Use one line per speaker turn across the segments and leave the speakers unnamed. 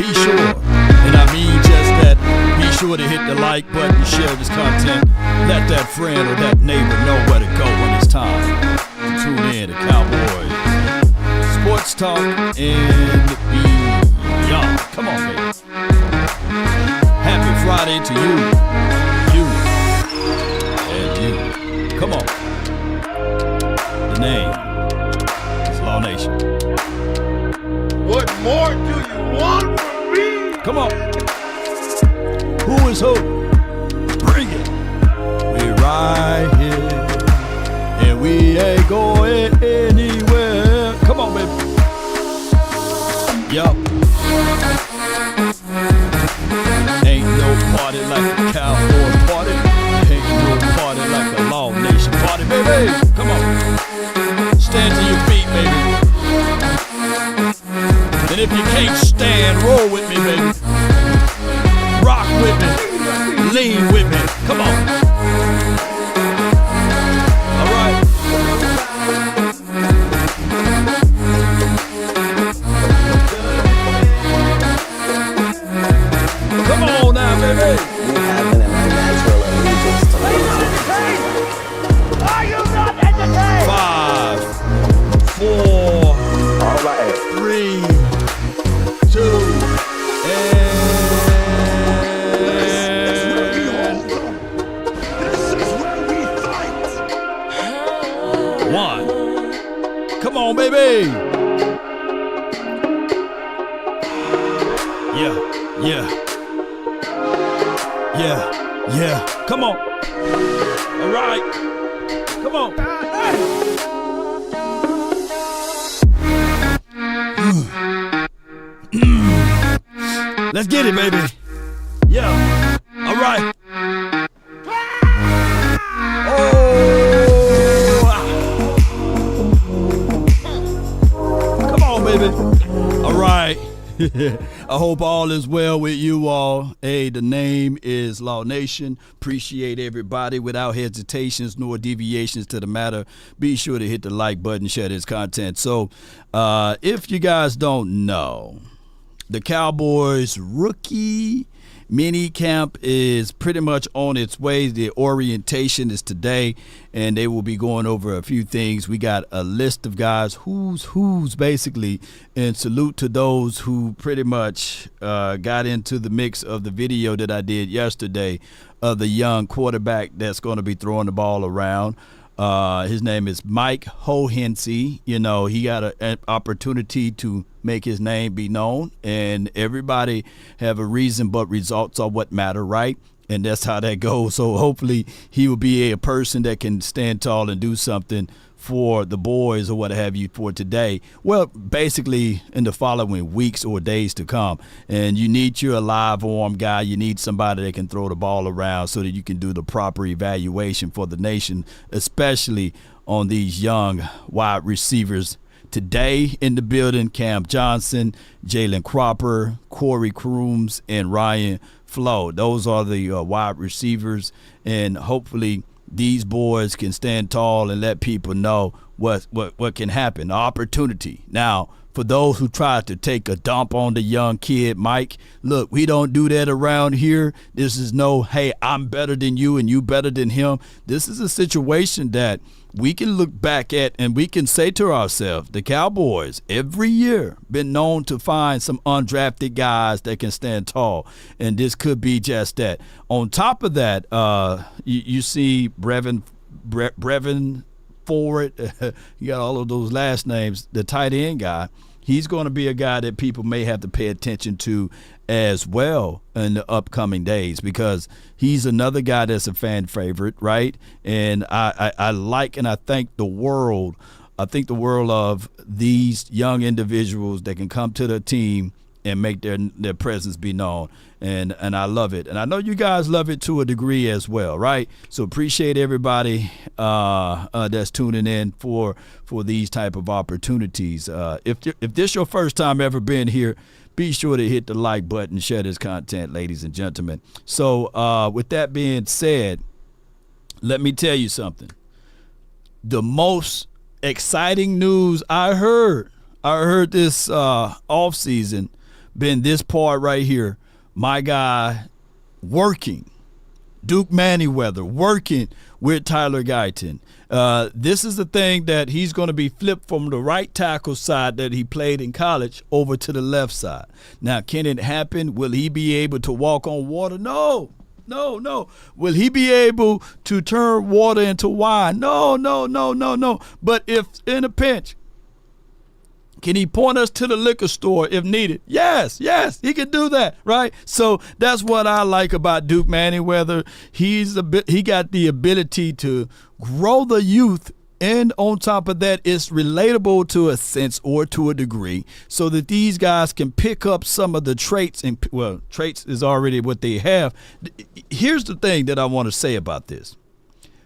be sure, and I mean just that, be sure to hit the like button, share this content, let that friend or that neighbor know where to go when it's time to tune in to Cowboys Sports Talk and beyond. Come on, baby. Happy Friday to you, and you. Come on. The name is Law Nation.
What more do you want from me?
Come on. Who is who? Bring it. We right here, and we ain't going anywhere. Come on, baby. Yup. Ain't no party like a Cowboy party. Ain't no party like a Law Nation party, baby. Come on. Stand to your feet, baby. And if you can't stand, roll with me, baby. Rock with me. Lean with me. Come on. All right. Come on now, baby.
You have been in my natural allegiance to
Are you not entertained?
5, 4,
all right.
3, 2, and
This is where we hold them. This is where we fight.
1. Come on, baby. Yeah. Come on. All right. Come on. Let's get it, baby. Yeah. All right. Oh. Come on, baby. All right. I hope all is well with you all. Hey, the name is Law Nation. Appreciate everybody. Without hesitations nor deviations to the matter, be sure to hit the like button, share this content. So, if you guys don't know, the Cowboys rookie mini camp is pretty much on its way. The orientation is today, and they will be going over a few things. We got a list of guys who's basically, and salute to those who pretty much got into the mix of the video that I did yesterday of the young quarterback that's going to be throwing the ball around. His name is Mike Hohensee. You know, he got an opportunity to make his name be known, and everybody have a reason, but results are what matter, right? And that's how that goes. So hopefully he will be a person that can stand tall and do something for the boys or what have you for today. Well, basically in the following weeks or days to come. And you need your live arm guy. You need somebody that can throw the ball around so that you can do the proper evaluation for the nation, especially on these young wide receivers. Today in the building, Cam Johnson, Jalen Cropper, Corey Crooms, and Ryan Flo. Those are the wide receivers, and hopefully these boys can stand tall and let people know what can happen, the opportunity. Now, for those who try to take a dump on the young kid, Mike, look, we don't do that around here. This is no, hey, I'm better than you and you better than him. This is a situation that we can look back at and we can say to ourselves, the Cowboys every year been known to find some undrafted guys that can stand tall, and this could be just that. On top of that, you see Brevin Forward, you got all of those last names, the tight end guy. He's going to be a guy that people may have to pay attention to as well in the upcoming days, because he's another guy that's a fan favorite, right? And I like and I thank the world. I think the world of these young individuals that can come to the team and make their presence be known. And I love it. And I know you guys love it to a degree as well, right? So appreciate everybody that's tuning in for these type of opportunities. If this your first time ever being here, be sure to hit the like button, share this content, ladies and gentlemen. So with that being said, let me tell you something. The most exciting news I heard this off season been this part right here. My guy working, Duke Manyweather, working with Tyler Guyton. This is the thing that he's going to be flipped from the right tackle side that he played in college over to the left side. Now, can it happen? Will he be able to walk on water? No. Will he be able to turn water into wine? No. But if in a pinch, can he point us to the liquor store if needed? Yes, he can do that, right? So that's what I like about Duke Manyweather. He got the ability to grow the youth, and on top of that, it's relatable to a sense or to a degree, so that these guys can pick up some of the traits. And well, traits is already what they have. Here's the thing that I want to say about this.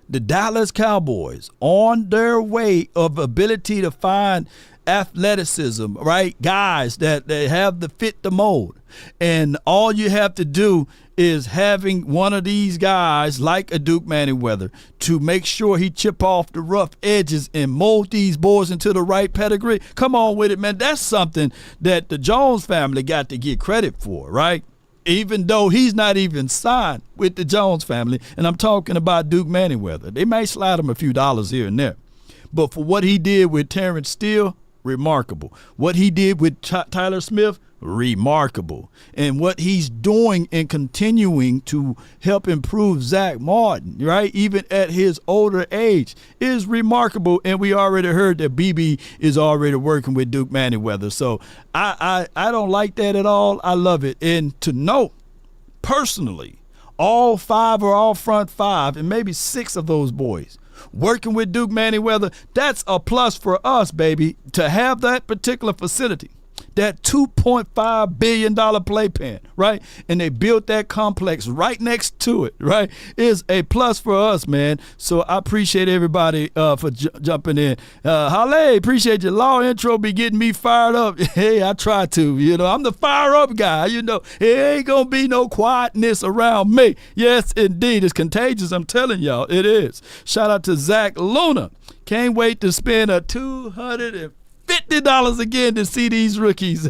The Dallas Cowboys, on their way of ability to find athleticism, right? Guys that have the fit the mold. And all you have to do is having one of these guys like a Duke Manyweather to make sure he chip off the rough edges and mold these boys into the right pedigree. Come on with it, man. That's something that the Jones family got to get credit for, right? Even though he's not even signed with the Jones family. And I'm talking about Duke Manyweather. They may slide him a few dollars here and there. But for what he did with Terrence Steele, remarkable. What he did with Tyler Smith, remarkable. And what he's doing and continuing to help improve Zach Martin, right, even at his older age, is remarkable. And we already heard that BB is already working with Duke Manyweather. So I don't like that at all. I love it. And to note, personally, all five or all front five, and maybe six of those boys working with Duke Manyweather, that's a plus for us, baby, to have that particular facility, that $2.5 billion playpen, right? And they built that complex right next to it, right? Is a plus for us, man. So I appreciate everybody for jumping in. Halle, appreciate your law intro be getting me fired up. Hey, I try to, I'm the fire up guy, It ain't gonna be no quietness around me. Yes, indeed. It's contagious. I'm telling y'all, it is. Shout out to Zach Luna. Can't wait to spend a $250 again to see these rookies.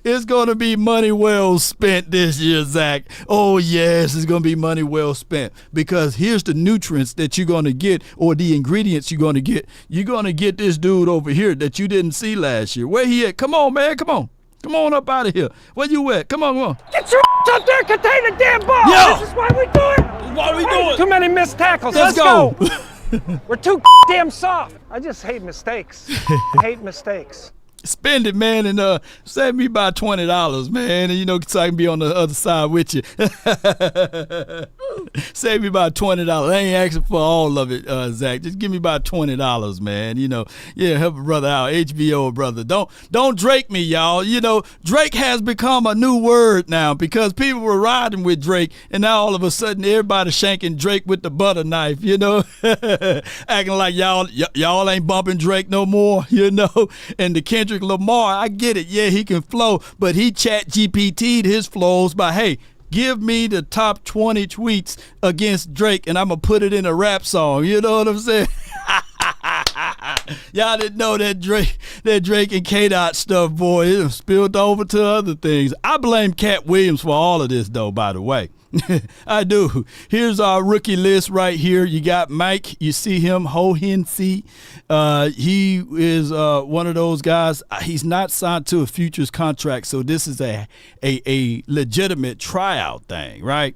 It's going to be money well spent this year, Zach. Oh, yes, it's going to be money well spent, because here's the nutrients that you're going to get, or the ingredients you're going to get. You're going to get this dude over here that you didn't see last year. Where he at? Come on, man. Come on. Come on up out of here. Where you at? Come on.
Get your up there, contain the damn ball.
Yo.
This is why we do it.
Why we do it?
Too many missed tackles.
Let's
go. We're too damn soft. I just hate mistakes. Hate mistakes.
Spend it, man, and save me about $20, man, and so I can be on the other side with you. Save me about $20. I ain't asking for all of it, Zach. Just give me about $20, man. Yeah, help a brother out. HBO brother. Don't Drake me, y'all. Drake has become a new word now, because people were riding with Drake, and now all of a sudden everybody shanking Drake with the butter knife. Acting like y'all ain't bumping Drake no more. And the Kendrick Lamar, I get it. Yeah, he can flow, but he chat GPT'd his flows by, hey, give me the top 20 tweets against Drake, and I'm going to put it in a rap song. You know what I'm saying? Y'all didn't know that Drake and K-Dot stuff, boy, it spilled over to other things. I blame Cat Williams for all of this, though, by the way. I do. Here's our rookie list right here. You got Mike. You see him, Ho Hensey. He is one of those guys. He's not signed to a futures contract, so this is a legitimate tryout thing, right?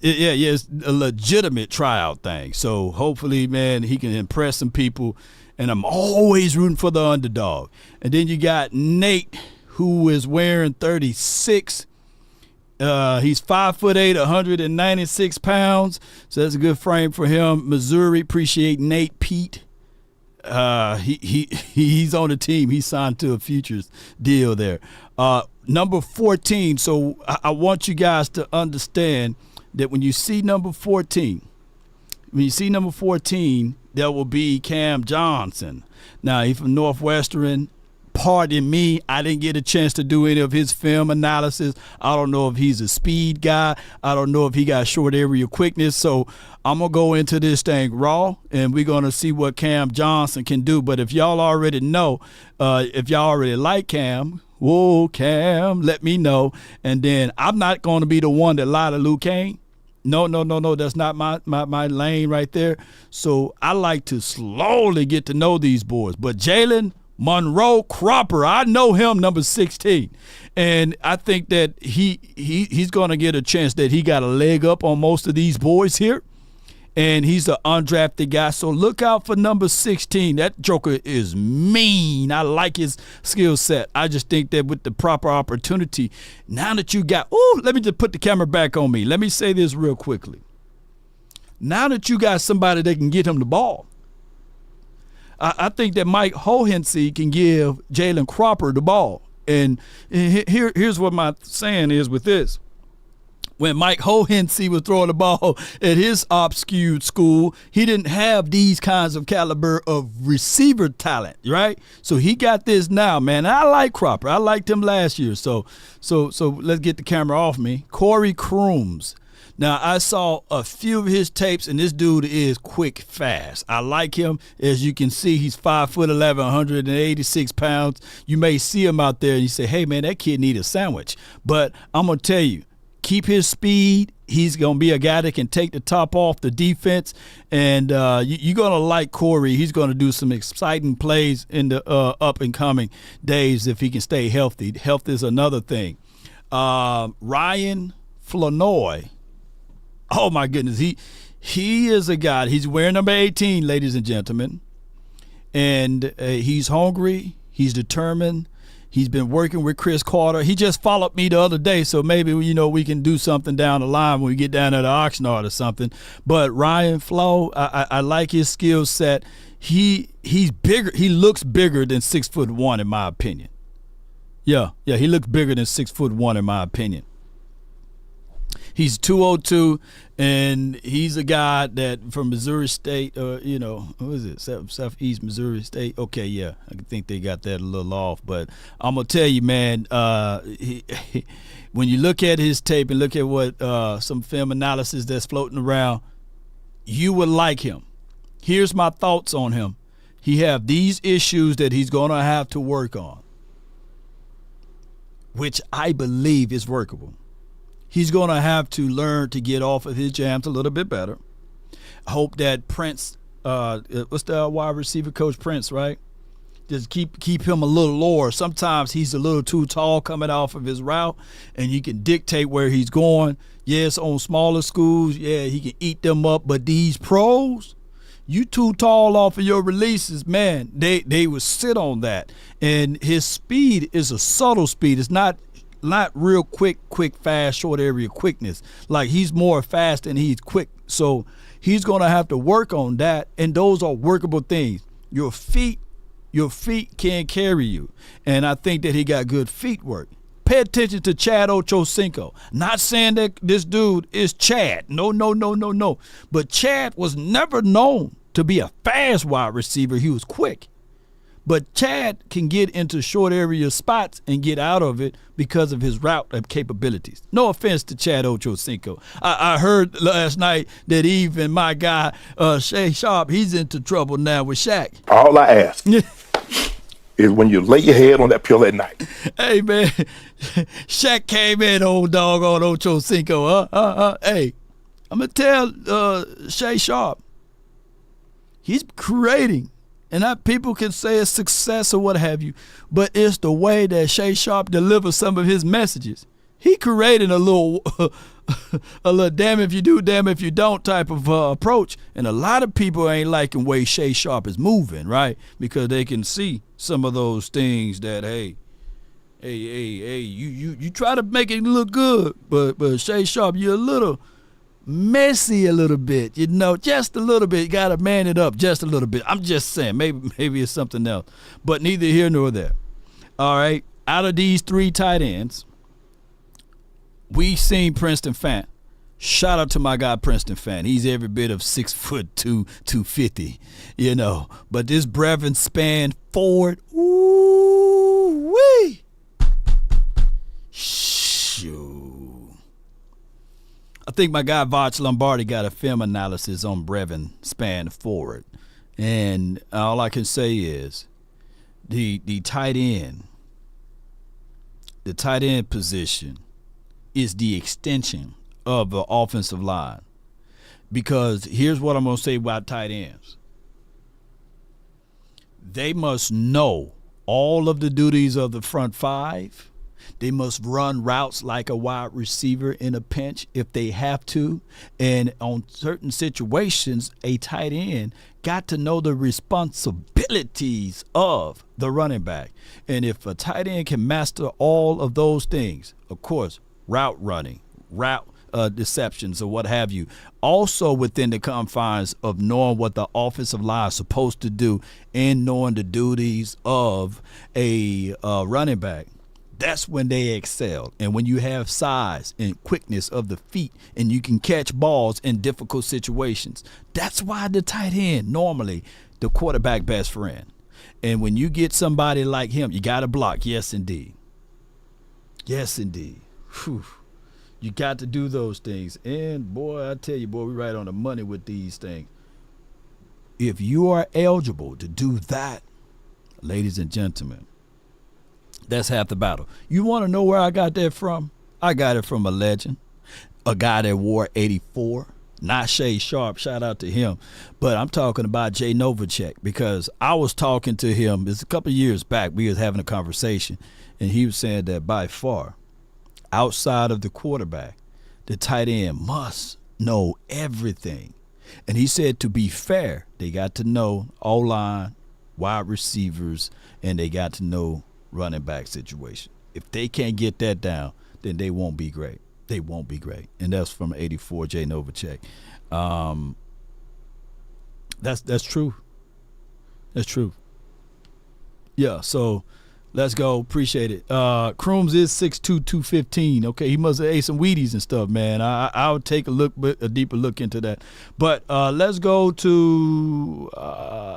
Yeah, it's a legitimate tryout thing. So hopefully, man, he can impress some people. And I'm always rooting for the underdog. And then you got Nate, who is wearing 36. He's 5'8", 196 pounds. So that's a good frame for him. Missouri, appreciate Nate Pete. He's on the team. He's signed to a futures deal there. Number 14. So I want you guys to understand that when you see number 14, there will be Cam Johnson. Now, he's from Northwestern. Pardon me, I didn't get a chance to do any of his film analysis. I don't know if he's a speed guy. I don't know if he got short area quickness. So I'm going to go into this thing raw, and we're going to see what Cam Johnson can do. But if y'all already know, if y'all already like Cam, Whoa, Cam, let me know. And then I'm not going to be the one that lie to Luke Kane. No. That's not my lane right there. So I like to slowly get to know these boys. But Jalen Monroe Cropper, I know him, number 16. And I think that he's going to get a chance that he got a leg up on most of these boys here. And he's an undrafted guy. So look out for number 16. That joker is mean. I like his skill set. I just think that with the proper opportunity, now that you got, let me just put the camera back on me. Let me say this real quickly. Now that you got somebody that can get him the ball, I think that Mike Hohensee can give Jalen Cropper the ball. And here's what my saying is with this. When Mike Hohensee was throwing the ball at his obscure school, he didn't have these kinds of caliber of receiver talent, right? So he got this now, man. I like Cropper. I liked him last year. So let's get the camera off me. Corey Crooms. Now, I saw a few of his tapes, and this dude is quick, fast. I like him. As you can see, he's 5'11", 186 pounds. You may see him out there, and you say, hey, man, that kid need a sandwich. But I'm going to tell you, keep his speed. He's going to be a guy that can take the top off the defense. And you're going to like Corey. He's going to do some exciting plays in the up-and-coming days if he can stay healthy. Health is another thing. Ryan Flournoy. Oh, my goodness. He is a guy. He's wearing number 18, ladies and gentlemen. And he's hungry. He's determined. He's been working with Chris Carter. He just followed me the other day, so maybe, we can do something down the line when we get down to the Oxnard or something. But Ryan Flo, I like his skill set. He's bigger. He looks bigger than 6'1", in my opinion. Yeah, he looks bigger than 6'1", in my opinion. He's 202, and he's a guy that from Missouri State, what is it, Southeast Missouri State? Okay, yeah, I think they got that a little off. But I'm going to tell you, man, when you look at his tape and look at what some film analysis that's floating around, you would like him. Here's my thoughts on him. He have these issues that he's going to have to work on, which I believe is workable. He's going to have to learn to get off of his jams a little bit better. I hope that Prince, what's the wide receiver coach, Prince, right? Just keep him a little lower. Sometimes he's a little too tall coming off of his route, and you can dictate where he's going. Yes, on smaller schools, yeah, he can eat them up. But these pros, you too tall off of your releases, man, they would sit on that. And his speed is a subtle speed. It's not real quick, fast, short area quickness. Like, he's more fast and he's quick. So he's going to have to work on that, and those are workable things. Your feet can carry you, and I think that he got good feet work. Pay attention to Chad Ochocinco. Not saying that this dude is Chad. No. But Chad was never known to be a fast wide receiver. He was quick. But Chad can get into short area spots and get out of it because of his route capabilities. No offense to Chad Ochocinco. I heard last night that even my guy, Shay Sharp, he's into trouble now with Shaq.
All I ask is when you lay your head on that pillow at night.
Hey, man, Shaq came in, old dog, on Ochocinco. Hey, I'm going to tell Shay Sharp, he's creating. And people can say it's success or what have you, but it's the way that Shay Sharp delivers some of his messages. He created a little damn if you do, damn if you don't type of approach. And a lot of people ain't liking the way Shay Sharp is moving, right? Because they can see some of those things that, hey, you try to make it look good, but Shay Sharp, you're a little messy a little bit, just a little bit. You got to man it up just a little bit. I'm just saying, maybe it's something else, but neither here nor there. All right, out of these three tight ends, we seen Princeton Fant. Shout out to my guy Princeton Fant. He's every bit of 6'2", 250, But this Brevin Span forward, ooh wee, shoo. I think my guy Voch Lombardi got a film analysis on Brevin Span forward. And all I can say is the tight end the tight end position is the extension of the offensive line. Because here's what I'm going to say about tight ends. They must know all of the duties of the front five. They must run routes like a wide receiver in a pinch if they have to. And on certain situations, a tight end got to know the responsibilities of the running back. And if a tight end can master all of those things, of course, route running, route deceptions or what have you, also within the confines of knowing what the offensive line is supposed to do and knowing the duties of a running back, that's when they excel. And when you have size and quickness of the feet and you can catch balls in difficult situations, that's why the tight end normally the quarterback best friend. And when you get somebody like him, you got to block. Yes, indeed. Yes, indeed. Whew. You got to do those things. And, boy, I tell you, boy, we're right on the money with these things. If you are eligible to do that, ladies and gentlemen, that's half the battle. You want to know where I got that from? I got it from a legend, a guy that wore 84. Not Shay Sharp, shout out to him. But I'm talking about Jay Novacek, because I was talking to him, it's a couple of years back, we was having a conversation, and he was saying that by far, outside of the quarterback, the tight end must know everything. And he said, to be fair, they got to know O-line, wide receivers, and they got to know running back situation. If they can't get that down, then they won't be great. They won't be great. And that's from 84, Jay Novacek. That's true. That's true. Yeah, so let's go. Appreciate it. Crooms is 6'2", 215. Okay, he must have ate some Wheaties and stuff, man. I'll take a deeper look into that. But let's go to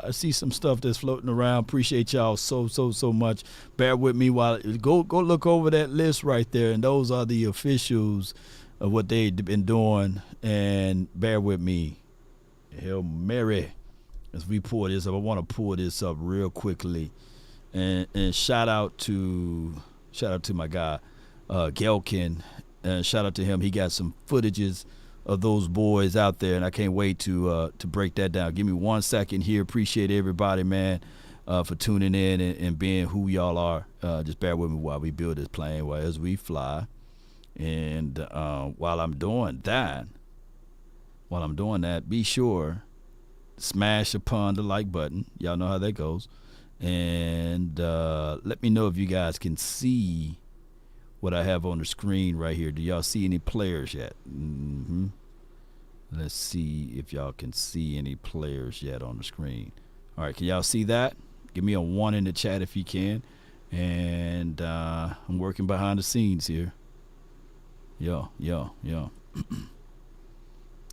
I see some stuff that's floating around. Appreciate y'all so much. Bear with me while go look over that list right there, and those are the officials of what they've been doing. And bear with me. Hail Mary, as we pull this up. I want to pull this up real quickly. And shout out to my guy Gelkin, and shout out to him. He got some footages of those boys out there, and I can't wait to break that down. Give me 1 second here. Appreciate everybody, man, for tuning in and being who y'all are. Just bear with me while we build this plane, as we fly. And while I'm doing that, be sure to smash upon the like button. Y'all know how that goes. And let me know if you guys can see what I have on the screen right here. Do y'all see any players yet? Let's see if y'all can see any players yet on the screen. All right, can y'all see that? Give me a 1 in the chat if you can. And I'm working behind the scenes here. Yo.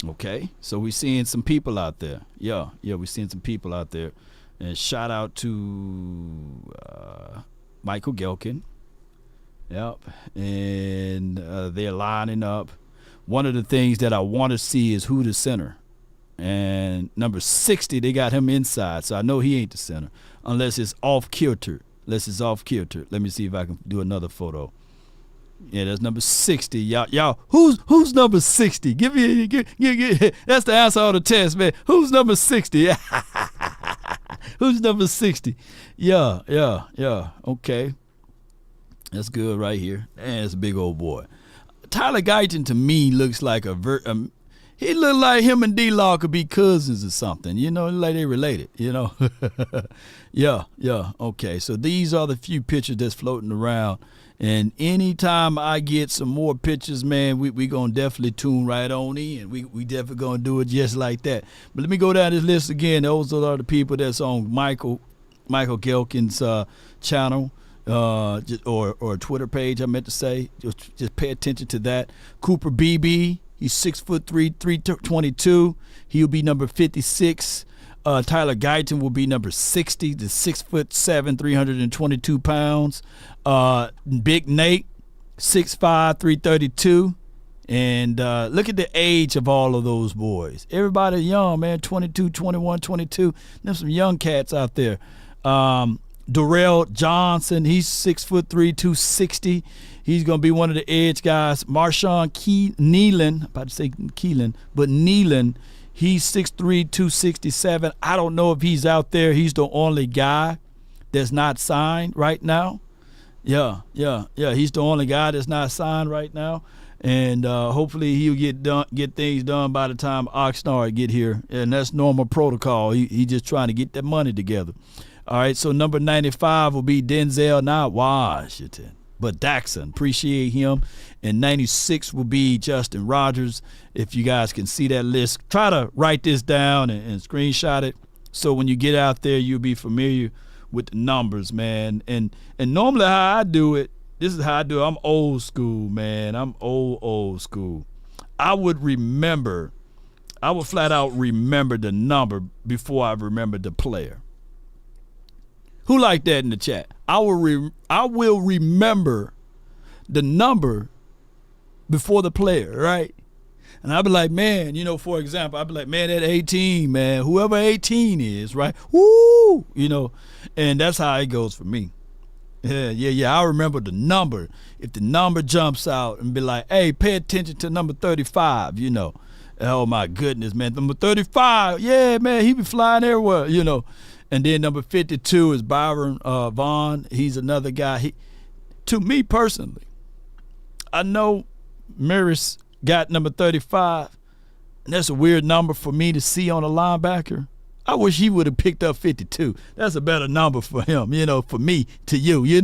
Okay, so we're seeing some people out there. Yeah, we're seeing some people out there. And shout out to Michael Gelkin. Yep. And they're lining up. One of the things that I want to see is who the center. And number 60, they got him inside. So I know he ain't the center. Unless it's off kilter. Let me see if I can do another photo. Yeah, that's number 60. Y'all, who's number 60? Give that's the answer on the test, man. Who's number 60? Who's number 60? Yeah. Okay. That's good right here. Man, that's a big old boy. Tyler Guyton to me looks like he look like him and D-Law could be cousins or something. You know, like they related, you know. Yeah. Okay, so these are the few pictures that's floating around. And anytime I get some more pictures, man, we going to definitely tune right on in. We definitely going to do it just like that. But let me go down this list again. Those are the people that's on Michael Gelkin's channel or Twitter page, I meant to say. Just pay attention to that. Cooper BB, he's 6'3", 322. He'll be number 56. Tyler Guyton will be number 60, the 6'7", 322 pounds. Big Nate, 6'5", 332. And look at the age of all of those boys. Everybody young, man, 22, 21, 22. There's some young cats out there. Darrell Johnson, he's 6'3", 260. He's going to be one of the edge guys. Marshawn Nealon, about to say Keelan, but Nealon, he's 6'3", 267. I don't know if he's out there. He's the only guy that's not signed right now. Yeah. He's the only guy that's not signed right now. And hopefully he'll get things done by the time Oxnard get here. And that's normal protocol. He just trying to get that money together. All right, so number 95 will be Denzel, not Washington, but Daxon. Appreciate him. And 96 will be Justin Rogers. If you guys can see that list, try to write this down and screenshot it. So when you get out there, you'll be familiar with the numbers, man. And normally how I do it, this is how I do it. I'm old school, man. I'm old school. I would flat out remember the number before I remember the player. Who like that in the chat? I will remember the number before the player, right? And I'll be like, man, for example, I'll be like, man, that 18, man, whoever 18 is, right? Woo! And that's how it goes for me. Yeah. I remember the number. If the number jumps out and be like, hey, pay attention to number 35, Oh, my goodness, man. Number 35, yeah, man, he be flying everywhere, And then number 52 is Byron Vaughn. He's another guy. To me personally, I know Maris got number 35, and that's a weird number for me to see on a linebacker. I wish he would have picked up 52. That's a better number for him, for me to you,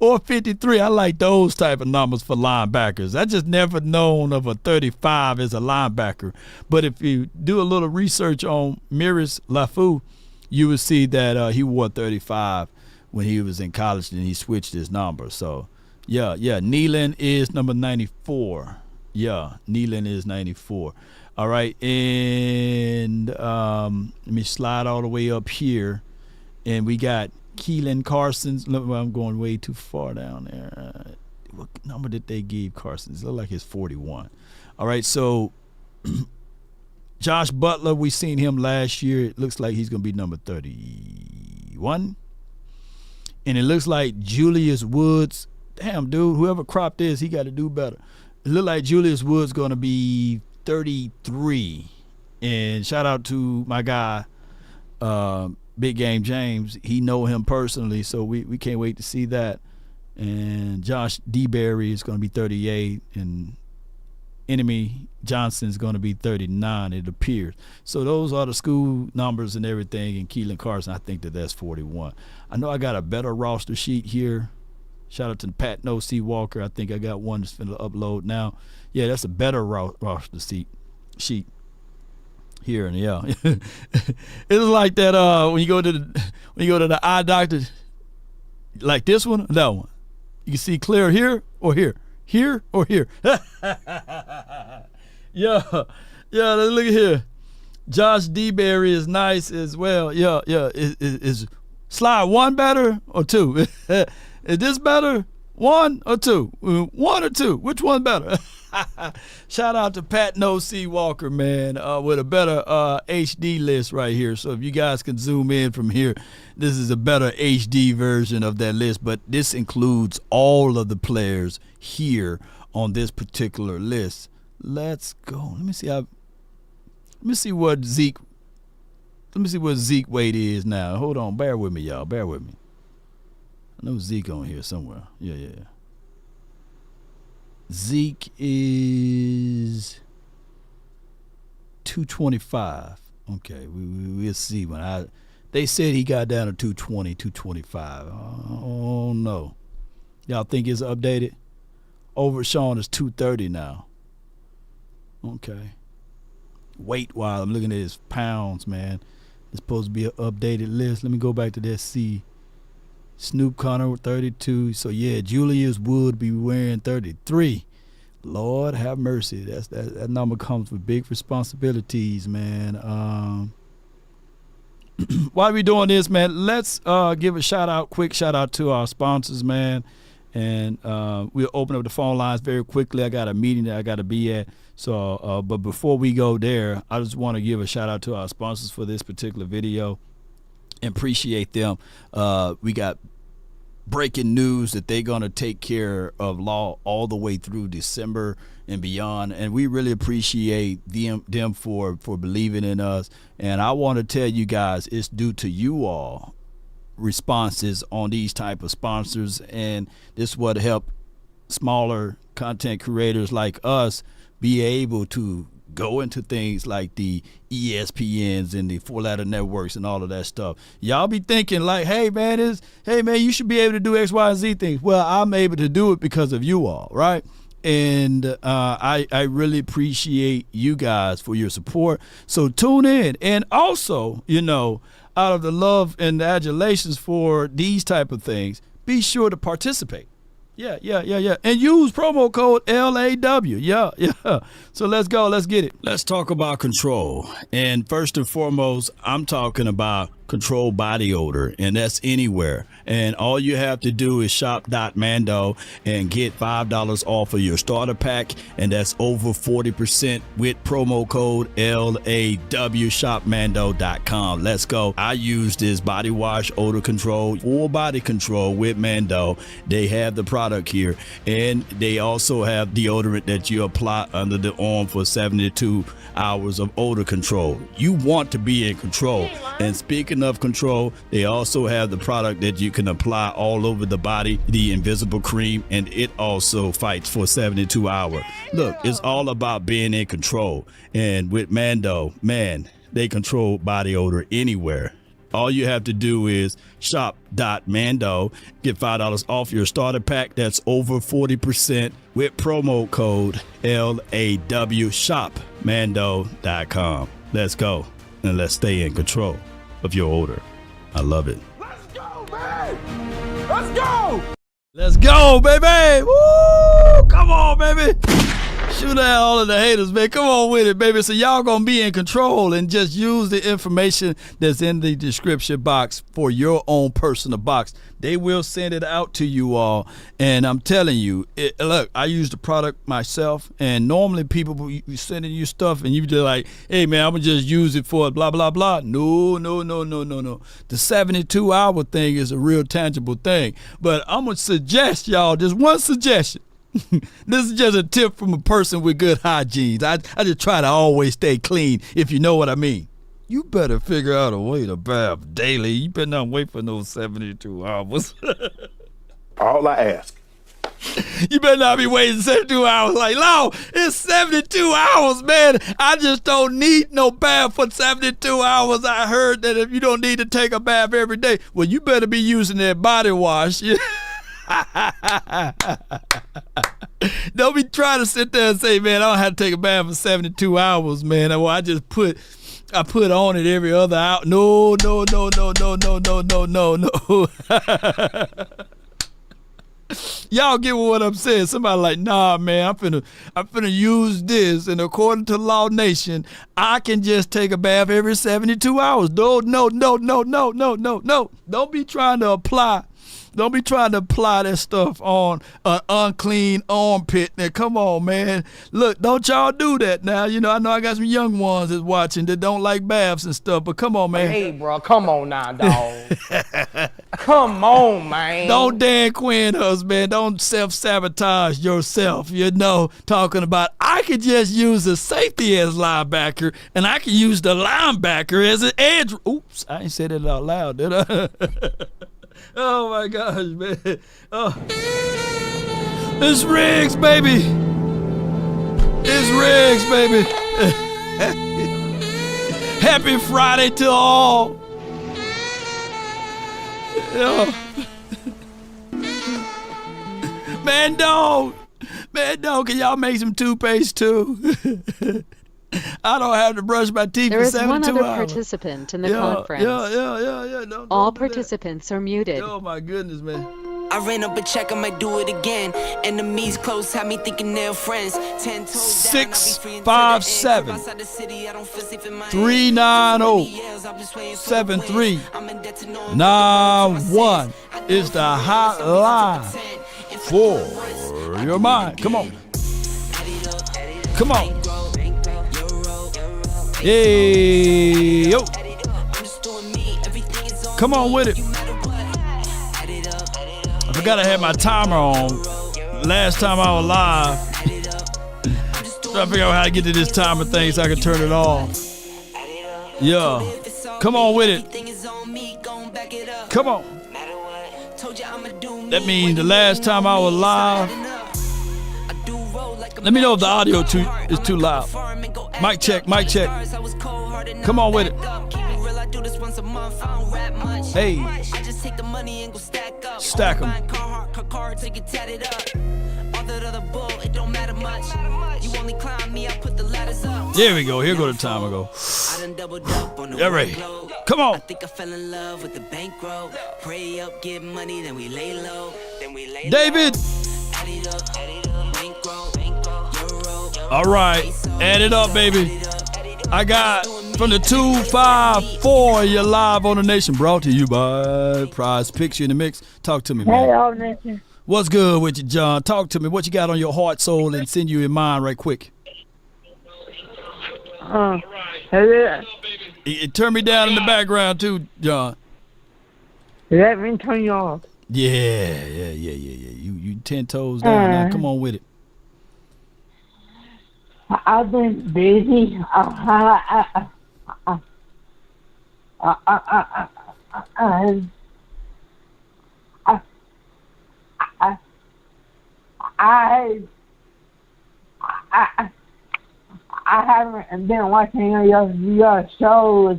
Or 53. I like those type of numbers for linebackers. I just never known of a 35 as a linebacker. But if you do a little research on Maris Lafou, you would see that he wore 35 when he was in college, and he switched his number. So, yeah. Nealon is number 94. Yeah, Nealon is 94. All right, and let me slide all the way up here, and we got Keelan Carson's. Look, I'm going way too far down there. What number did they give Carson's? It looked like it's 41. All right, so Josh Butler, we seen him last year. It looks like he's going to be number 31. And it looks like Julius Woods. Damn, dude, whoever cropped this, he got to do better. It looked like Julius Woods going to be 33. And shout out to my guy, Big Game James. He know him personally, so we can't wait to see that. And Josh DeBerry is going to be 38, and Enemy Johnson is going to be 39, it appears. So those are the school numbers and everything. And Keelan Carson, I think that's 41. I know I got a better roster sheet here. Shout out to Pat No C Walker. I think I got one that's finna upload now. Yeah, that's a better roster sheet here. And yeah, it's like that when you go to the eye doctor, like this one, that one. You can see clear here or here, here or here. yeah. Look at here. Josh DeBerry is nice as well. Yeah. Is slide one better or two? Is this better? One or two? One or two? Which one better? Shout out to Pat No C Walker, man, with a better HD list right here. So if you guys can zoom in from here, this is a better HD version of that list. But this includes all of the players here on this particular list. Let's go. Let me see what Zeke weight is now. Hold on. Bear with me, y'all. Bear with me. I know Zeke on here somewhere. Yeah. Zeke is 225. Okay, we'll see. They said he got down to 220, 225. Oh no. Y'all think it's updated? Over Sean is 230 now. Okay. Weight while I'm looking at his pounds, man. It's supposed to be an updated list. Let me go back to that C. Snoop Connor 32. So yeah, Julius Wood be wearing 33. Lord have mercy. That number comes with big responsibilities, man. While we doing this, man, let's give a quick shout out to our sponsors, man. And we'll open up the phone lines very quickly. I got a meeting that I got to be at. So, but before we go there, I just want to give a shout out to our sponsors for this particular video. and appreciate them. We got breaking news that they're going to take care of law all the way through December and beyond, and we really appreciate them for believing in us. And I want to tell you guys, it's due to you all responses on these type of sponsors, and this is what help smaller content creators like us be able to go into things like the ESPNs and the four-letter networks and all of that stuff. Y'all be thinking like, hey man, you should be able to do X, Y, and Z things. Well, I'm able to do it because of you all, right? And I really appreciate you guys for your support. So tune in. And also, out of the love and the adulations for these type of things, be sure to participate. Yeah. And use promo code LAW. Yeah. So let's go. Let's get it. Let's talk about control. And first and foremost, I'm talking about control body odor, and that's anywhere. And all you have to do is shop.mando and get $5 off of your starter pack, and that's over 40% with promo code LAW. Shopmando.com. Let's go. I use this body wash odor control, full body control with Mando. They have the product here, and they also have deodorant that you apply under the arm for 72 hours of odor control. You want to be in control. And speaking of control, they also have the product that you can apply all over the body, the invisible cream, and it also fights for 72 hours. Look, it's all about being in control. And with Mando, man, they control body odor anywhere. All you have to do is shop.mando, get $5 off your starter pack. That's over 40% with promo code LAW. Shopmando.com. Let's go and let's stay in control of your odor. I love it.
Let's go, man! Let's go!
Let's go, baby! Woo! Come on, baby! Shoot at all of the haters, man. Come on with it, baby. So y'all gonna be in control and just use the information that's in the description box for your own personal box. They will send it out to you all. And I'm telling you, look, I use the product myself, and normally people be sending you stuff and you just like, hey man, I'm gonna just use it for blah, blah, blah. No. The 72-hour thing is a real tangible thing. But I'm gonna suggest y'all, just one suggestion. This is just a tip from a person with good hygiene. I just try to always stay clean, if you know what I mean. You better figure out a way to bath daily. You better not wait for those 72 hours.
All I ask.
You better not be waiting 72 hours. Like, no, it's 72 hours, man. I just don't need no bath for 72 hours. I heard that if you don't need to take a bath every day, well, you better be using that body wash. Don't be trying to sit there and say, man, I don't have to take a bath for 72 hours, man. Well, I put on it every other hour. No. Y'all get what I'm saying. Somebody like, nah, man, I'm finna use this, and according to Law Nation, I can just take a bath every 72 hours. No. Don't be trying to apply that stuff on an unclean armpit. Now, come on, man. Look, don't y'all do that now. I know I got some young ones that's watching that don't like baths and stuff, but come on, man.
Hey, bro, come on now, dog. Come on, man.
Don't Dan Quinn us, man. Don't self-sabotage yourself, talking about I could just use the safety as linebacker, and I can use the linebacker as an edge. Oops, I ain't said it out loud, did I? Oh my gosh, man. Oh. It's Riggs, baby. It's Riggs, baby. Happy Friday to all. Mando, can y'all make some toothpaste too? I don't have to brush my teeth for 72 hours.
There is one other participant in the conference.
Yeah.
All participants are muted.
Oh my goodness, man.
I ran up a check, I might do it again. Enemies close, have me thinking they're friends. 10 toes down,
657 390 7391 is the hotline for your mind. Come on. Hey, yo. Come on with it. I forgot I had my timer on. Last time I was live. Trying to figure out how to get to this timer thing so I can turn it off. Yeah. Come on with it. Come on. That means the last time I was live. Let me know if the audio is too loud. Mic check, mic check. Come on with it. Hey. Stack them. There we go. Here go the timer go. Yeah, ready. Come on. David. All right. Add it up, baby. I got from the 254. You're live on the nation. Brought to you by PrizePicks. You in the mix. Talk to me, man.
Hey, all nation.
What's good with you, John? Talk to me. What you got on your heart, soul, and send you in mind right quick. Turn me down in the background too, John.
Let me turn you off.
Yeah. You 10 toes down now. Come on with it.
I've been busy. I haven't been watching your shows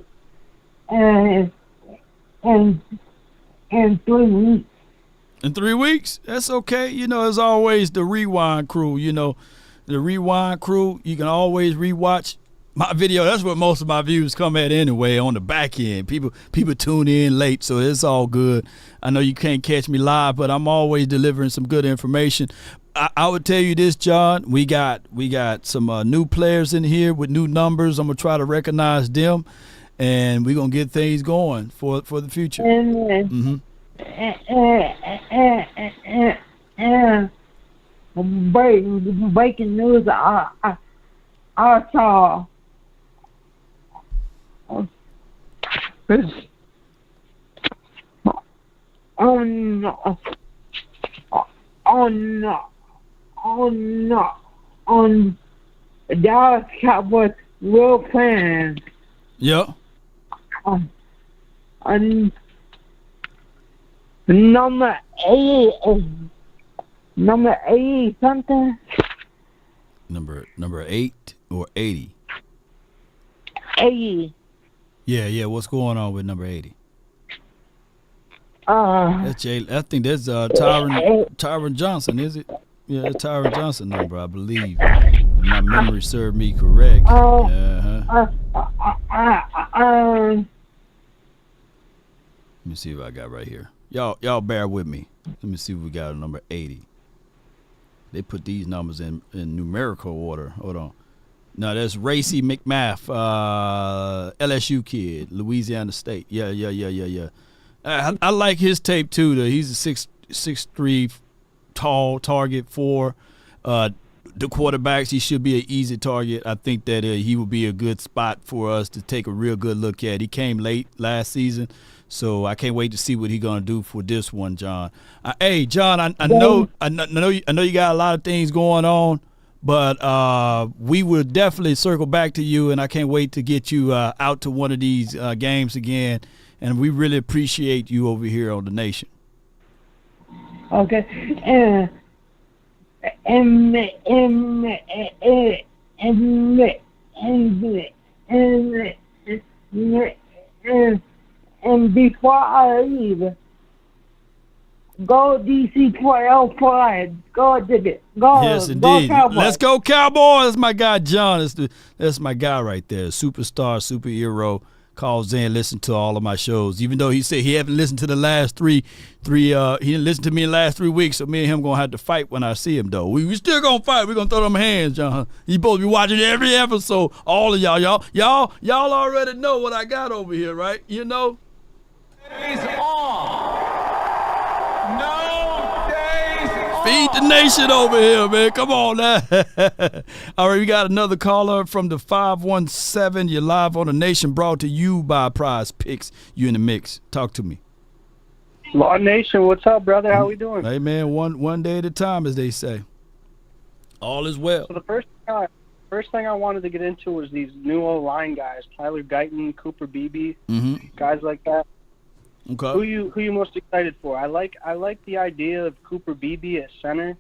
in 3 weeks.
In 3 weeks? That's okay. You know, as always, the Rewind crew, the Rewind crew, you can always rewatch my video. That's where most of my views come at anyway, on the back end. People tune in late, so it's all good. I know you can't catch me live, but I'm always delivering some good information. I would tell you this, John. We got some new players in here with new numbers. I'm gonna try to recognize them, and we're gonna get things going for the future.
And breaking news. I saw on Dallas Cowboys real fans.
Yeah.
Number 80 something.
Number 8 or 80?
80.
Yeah. What's going on with number 80?
That's
Jay. I think that's Tyron Johnson, is it? Yeah, that's Tyron Johnson number, I believe. If my memory served me correct. Let me see what I got right here. Y'all bear with me. Let me see if we got a number 80. They put these numbers in numerical order. Hold on. No, that's Racy McMath, LSU kid, Louisiana State. Yeah. I like his tape too. He's a 6'3", tall target for the quarterbacks. He should be an easy target. I think that he would be a good spot for us to take a real good look at. He came late last season, so I can't wait to see what he's gonna do for this one, John. Hey, John, I know you got a lot of things going on, but we will definitely circle back to you, and I can't wait to get you out to one of these games again. And we really appreciate you over here on the nation.
Okay, and before I leave, go DC 12-5. Go Digit. Go.
Yes, indeed.
Go Cowboys.
Let's go Cowboys. That's my guy John. That's my guy right there. Superstar, superhero. Calls in, listen to all of my shows. Even though he said he haven't listened to the last three, he didn't listen to me in the last 3 weeks. So me and him gonna have to fight when I see him though. We still gonna fight. We gonna throw them hands, John. You supposed to be watching every episode. All of y'all already know what I got over here, right? You know.
Days off. No days
Feed the nation over here, man. Come on now. All right, we got another caller from the 517. You're live on the nation, brought to you by PrizePicks. You in the mix. Talk to me.
Law Nation, what's up, brother? How we doing?
Hey, man, one day at a time, as they say. All is well.
So the first thing I wanted to get into was these new O-line guys, Tyler Guyton, Cooper Beebe, guys like that.
Okay.
Who you most excited for? I like the idea of Cooper Beebe at center.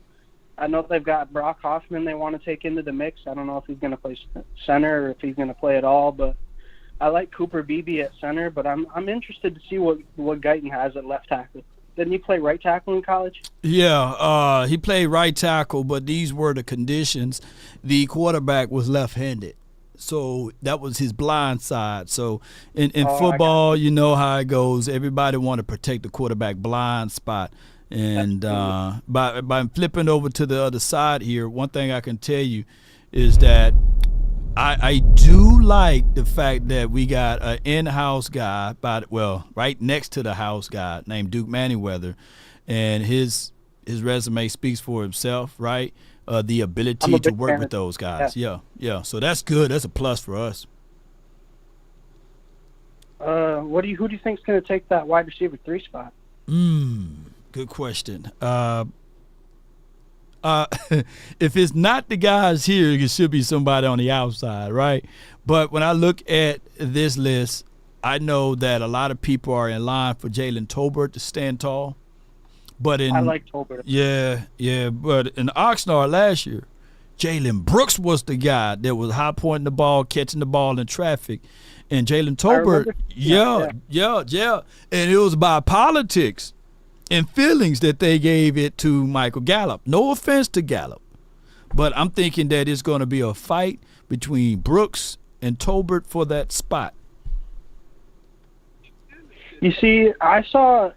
I know they've got Brock Hoffman they want to take into the mix. I don't know if he's going to play center or if he's going to play at all, but I like Cooper Beebe at center. But I'm interested to see what Guyton has at left tackle. Didn't he play right tackle in college?
Yeah, he played right tackle, but these were the conditions. The quarterback was left-handed. So that was his blind side. So in football, you know how it goes. Everybody want to protect the quarterback blind spot. And by flipping over to the other side here, one thing I can tell you is that I do like the fact that we got an in-house guy, right next to the house guy named Duke Manyweather, and his resume speaks for himself, right? The ability to work with those guys. Yeah. So that's good. That's a plus for us.
Who do you think's going to take that wide receiver 3 spot?
Good question. If it's not the guys here, it should be somebody on the outside, right? But when I look at this list, I know that a lot of people are in line for Jalen Tolbert to stand tall. But I
like Tolbert.
Yeah. But in Oxnard last year, Jalen Brooks was the guy that was high pointing the ball, catching the ball in traffic. And Jalen Tolbert, yeah. And it was by politics and feelings that they gave it to Michael Gallup. No offense to Gallup, but I'm thinking that it's going to be a fight between Brooks and Tolbert for that spot.
You see, so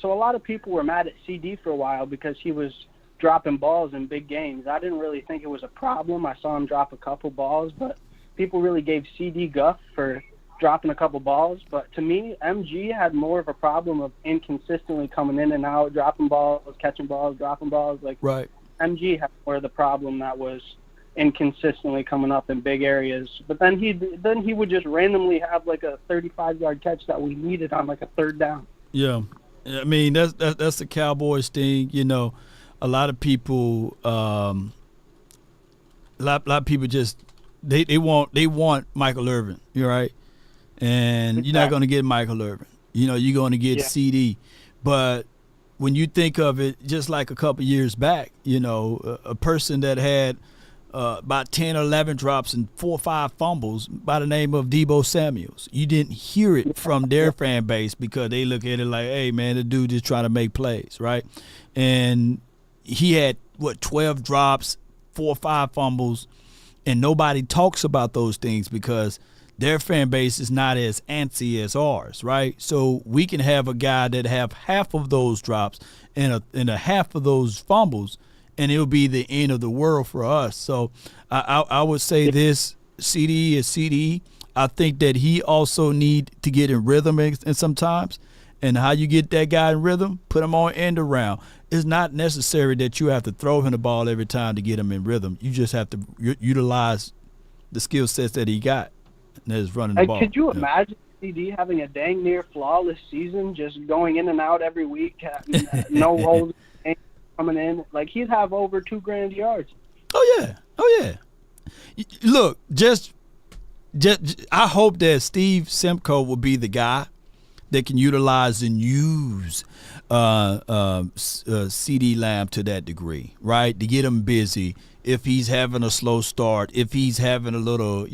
a lot of people were mad at CeeDee for a while because he was dropping balls in big games. I didn't really think it was a problem. I saw him drop a couple balls, but people really gave CeeDee guff for dropping a couple balls. But to me, MG had more of a problem of inconsistently coming in and out, dropping balls, catching balls, dropping balls.
Right.
MG had more of the problem that was inconsistently coming up in big areas, but then he would just randomly have like a 35-yard catch that we needed on like a third down.
Yeah, I mean that's the Cowboys thing. You know, a lot of people, a lot of people just they want Michael Irvin. You're right, and you're not going to get Michael Irvin. You know, you're going to get CeeDee, but when you think of it, just like a couple years back, you know, a person that had about 10 or 11 drops and 4 or 5 fumbles by the name of Deebo Samuels. You didn't hear it from their fan base because they look at it like, hey, man, the dude just trying to make plays, right? And he had, 12 drops, 4 or 5 fumbles, and nobody talks about those things because their fan base is not as antsy as ours, right? So we can have a guy that have half of those drops and a half of those fumbles, and it'll be the end of the world for us. So I would say this, CeeDee is CeeDee. I think that he also need to get in rhythm and sometimes. And how you get that guy in rhythm, put him on end around. It's not necessary that you have to throw him the ball every time to get him in rhythm. You just have to utilize the skill sets that he got. And that's running the ball.
Could you imagine CeeDee having a dang near flawless season, just going in and out every week, no holes coming in? Like, he'd have over 2,000 yards.
Oh yeah. Look, just I hope that Steve Simcoe will be the guy that can utilize and use CeeDee Lamb to that degree, right? To get him busy. If he's having a slow start, if he's having a little,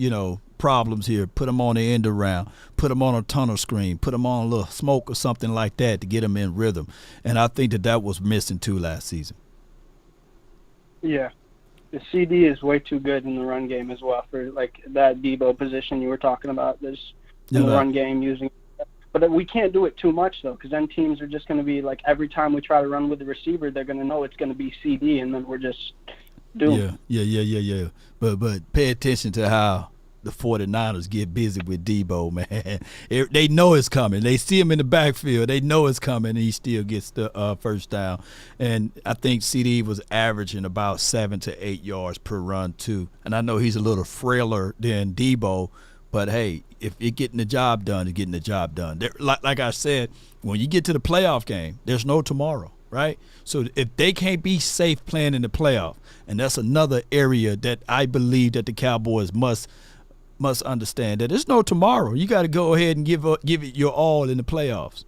problems here, put him on the end around, put him on a tunnel screen, put him on a little smoke or something like that to get him in rhythm. And I think that was missing too last season.
Yeah. The CeeDee is way too good in the run game as well for like that Deebo position you were talking about. There's in the run game using, but we can't do it too much though, because then teams are just going to be like, every time we try to run with the receiver, they're going to know it's going to be CeeDee, and then we're just doomed.
Yeah. But pay attention to how the 49ers get busy with Debo, man. They know it's coming. They see him in the backfield. They know it's coming, and he still gets the first down. And I think CeeDee was averaging about 7 to 8 yards per run, too. And I know he's a little frailer than Debo, but, hey, if you're getting the job done, you're getting the job done. Like I said, when you get to the playoff game, there's no tomorrow, right? So if they can't be safe playing in the playoff, and that's another area that I believe that the Cowboys must understand, that there's no tomorrow. You got to go ahead and give it your all in the playoffs.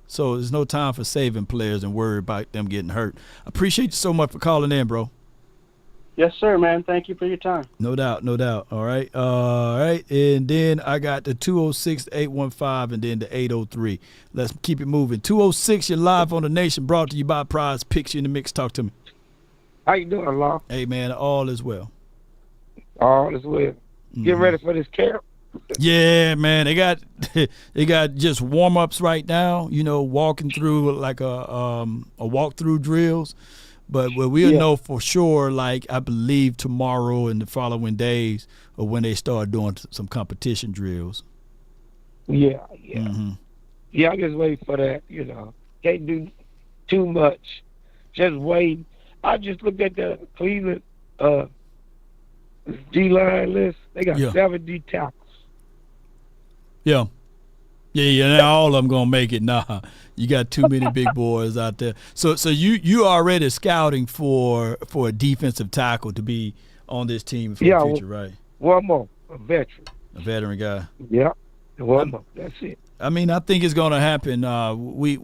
So there's no time for saving players and worry about them getting hurt. I appreciate you so much for calling in, bro.
Yes, sir, man. Thank you for your time.
No doubt, no doubt. All right. And then I got the 206-815 and then the 803. Let's keep it moving. 206, you're live on the Nation, brought to you by PrizePicks. You in the mix. Talk to me.
How you doing, Law?
Hey, man, all is well.
All is well. Get ready for this camp.
Yeah, man. They got just warm-ups right now, walking through like a walkthrough drills. But we'll know for sure, like, I believe tomorrow and the following days or when they start doing some competition drills.
Yeah.
Mm-hmm.
Yeah, I just wait for that, Can't do too much. Just wait. I just looked at the Cleveland D-line list. They got 70 tackles. Yeah.
Yeah, now all of them gonna make it. Nah, you got too many big boys out there. So you already scouting for a defensive tackle to be on this team for the future, right?
One more, a veteran.
A veteran guy.
Yeah, one more. That's it.
I mean, I think it's gonna happen. We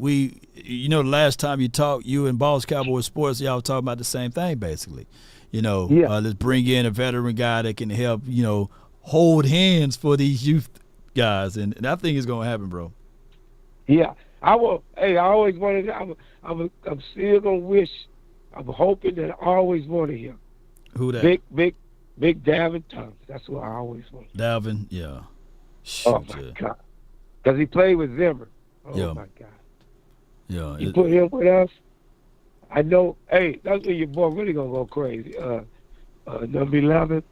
the last time you talked, you and Boss Cowboy Sports, y'all talking about the same thing basically. Let's bring in a veteran guy that can help. Hold hands for these youth guys, and I think it's gonna happen, bro.
Yeah, I will. Hey, I always wanted. I'm still gonna wish. I'm hoping that I always wanted him.
Who that?
Big Dalvin Thomas. That's what I always wanted.
Dalvin, yeah.
Oh my God, because he played with Zimmer. Oh my God.
Yeah.
You put him with us. I know. Hey, that's when your boy really gonna go crazy. Number 11.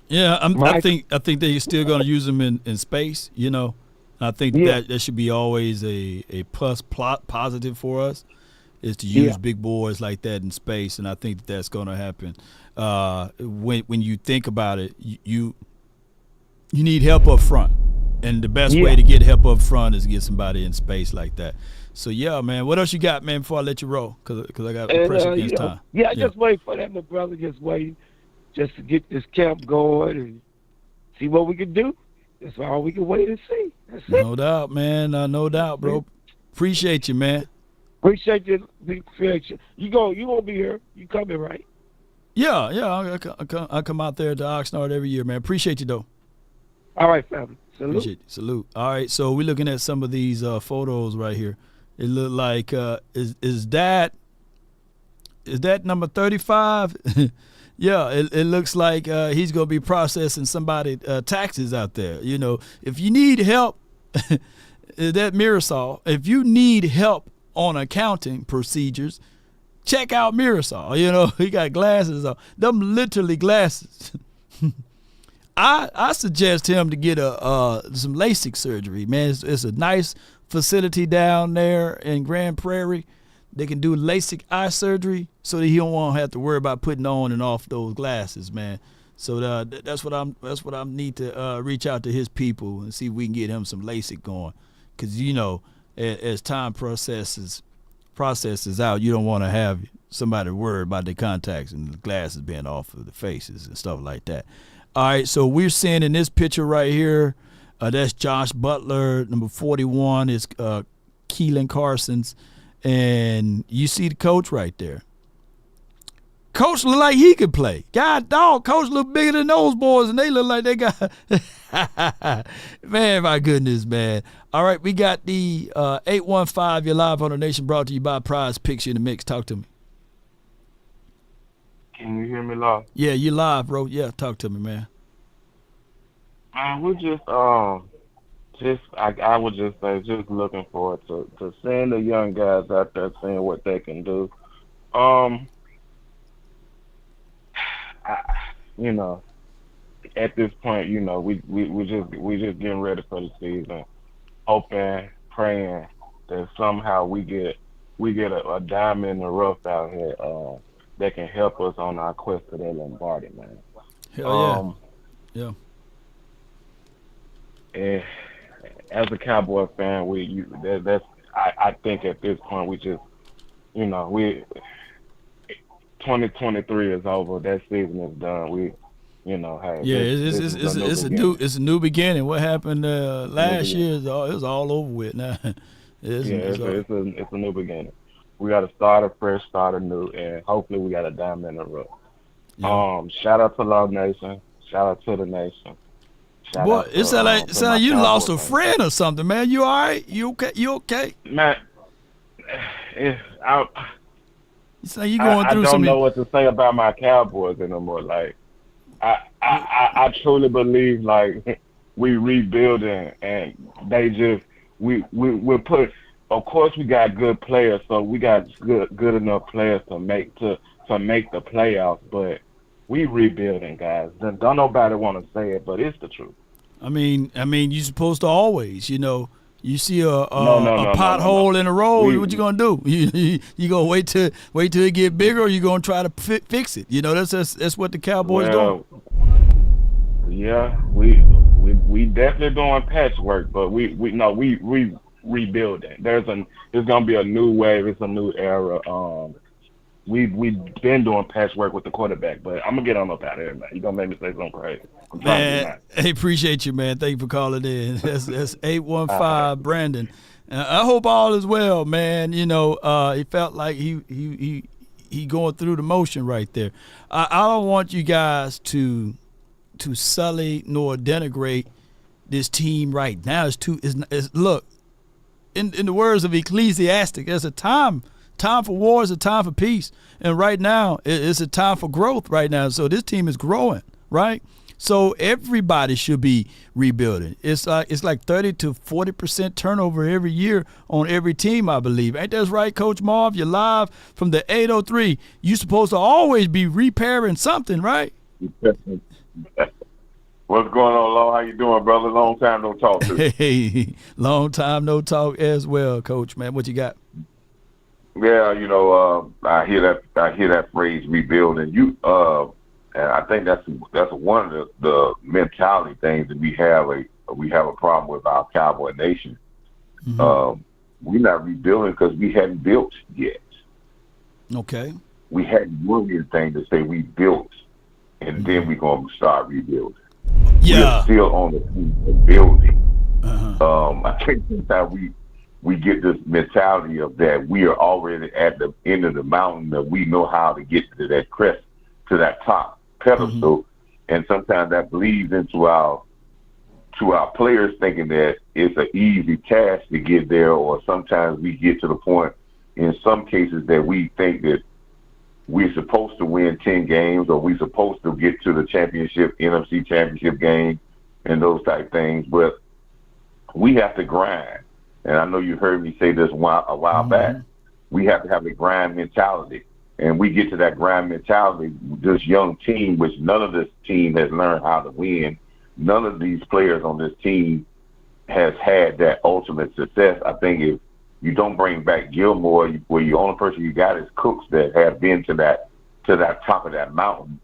Yeah, I think they're still going to use them in space. I think that should be always a positive for us, is to use big boys like that in space, and I think that's going to happen. When you think about it, you need help up front, and the best way to get help up front is to get somebody in space like that. So yeah, man. What else you got, man? Before I let you roll, because I got pressure against time.
Yeah, just wait for that, my brother. Just wait. Just to get this camp going and see what we can do. That's all we can wait and see. That's it.
No doubt, man. No doubt, bro. Appreciate you, man.
Appreciate you. You gonna be here. You coming, right?
Yeah. I come out there to Oxnard every year, man. Appreciate you, though.
All right, family. Salute.
Appreciate you. Salute. All right, so we're looking at some of these photos right here. It look like is that number 35? Yeah, it looks like he's going to be processing somebody taxes out there. If you need help, that Mirasol, if you need help on accounting procedures, check out Mirasol. He got glasses on. Them literally glasses. I suggest him to get some LASIK surgery, man. It's a nice facility down there in Grand Prairie. They can do LASIK eye surgery so that he don't want to have to worry about putting on and off those glasses, man. So that's what I need to reach out to his people and see if we can get him some LASIK going, because as time processes out, you don't want to have somebody worried about their contacts and the glasses being off of the faces and stuff like that. All right, so we're seeing in this picture right here, that's Josh Butler. Number 41 is Keelan Carson's. And you see the coach right there. Coach look like he could play. God dog, coach look bigger than those boys, and they look like they got man, my goodness, man. All right, we got the 815. You're live on the Nation, brought to you by PrizePicks. You in the mix. Talk to me.
Can you hear me live?
Yeah, you live, bro. Yeah, talk to me, man.
Man, we're I would just say, just looking forward to seeing the young guys out there, seeing what they can do. at this point, you know, we just getting ready for the season, hoping, praying that somehow we get a diamond in the rough out here that can help us on our quest to that Lombardi, man.
Hell yeah.
And as a Cowboy fan, I think at this point we just, you know, 2023 is over. That season is done. We, you know, hey.
Yeah, it's a new beginning. What happened last year it was all over with now. It's
a new beginning. We got to start afresh, start anew, and hopefully we got a diamond in the rough.
Yeah.
Shout out to Love Nation. Shout out to the nation.
Boy, it sound like you lost a friend or something, man. You all right? You okay?
Man,
You say you going through
I don't know what to say about my Cowboys anymore. Like, I truly believe like we rebuilding, and they just we put. Of course, we got good players, so we got good enough players to make the playoffs. But we rebuilding, guys. Don't nobody want to say it, but it's the truth.
I mean, you're supposed to always, you know. You see a pothole in the road, what you gonna do? You gonna wait till it get bigger, or you gonna try to fix it? You know, that's what the Cowboys doing.
Yeah, we definitely doing patchwork, but we rebuilding. There's gonna be a new wave. It's a new era. We've been doing patchwork with the quarterback, but I'm gonna get on up out of here, man. You gonna make me say something crazy?
Man, I appreciate you, man. Thank you for calling in. That's 815 Brandon. I hope all is well, man. You know, he felt like he going through the motion right there. I don't want you guys to sully nor denigrate this team right now. Look, in the words of Ecclesiastic, there's a time for war is a time for peace, and right now it's a time for growth right now. So this team is growing, right? So everybody should be rebuilding. It's like 30 to 40% turnover every year on every team, I believe. Ain't that right, Coach Marv? You're live from the 803. You're supposed to always be repairing something, right?
What's going on, Law? How you doing, brother? Long time no talk to you.
Hey, long time no talk as well, Coach, man. What you got?
Yeah, you know, I hear that phrase rebuilding. And I think that's one of the mentality things that we have a problem with our Cowboy Nation.
Mm-hmm.
We're not rebuilding because we hadn't built yet.
Okay.
We hadn't won anything to say we built, and then we're going to start rebuilding.
Yeah.
We're still on the team of building.
Uh-huh.
I think sometimes we get this mentality of that we are already at the end of the mountain, that we know how to get to that crest, to that top pedestal, and sometimes that bleeds into our players thinking that it's an easy task to get there, or sometimes we get to the point in some cases that we think that we're supposed to win 10 games, or we're supposed to get to the championship, NFC championship game, and those type things. But we have to grind. And I know you heard me say this a while back. We have to have a grind mentality. And we get to that grind mentality, this young team, which none of this team has learned how to win. None of these players on this team has had that ultimate success. I think if you don't bring back Gilmore, where the only person you got is Cooks that have been to that top of that mountain,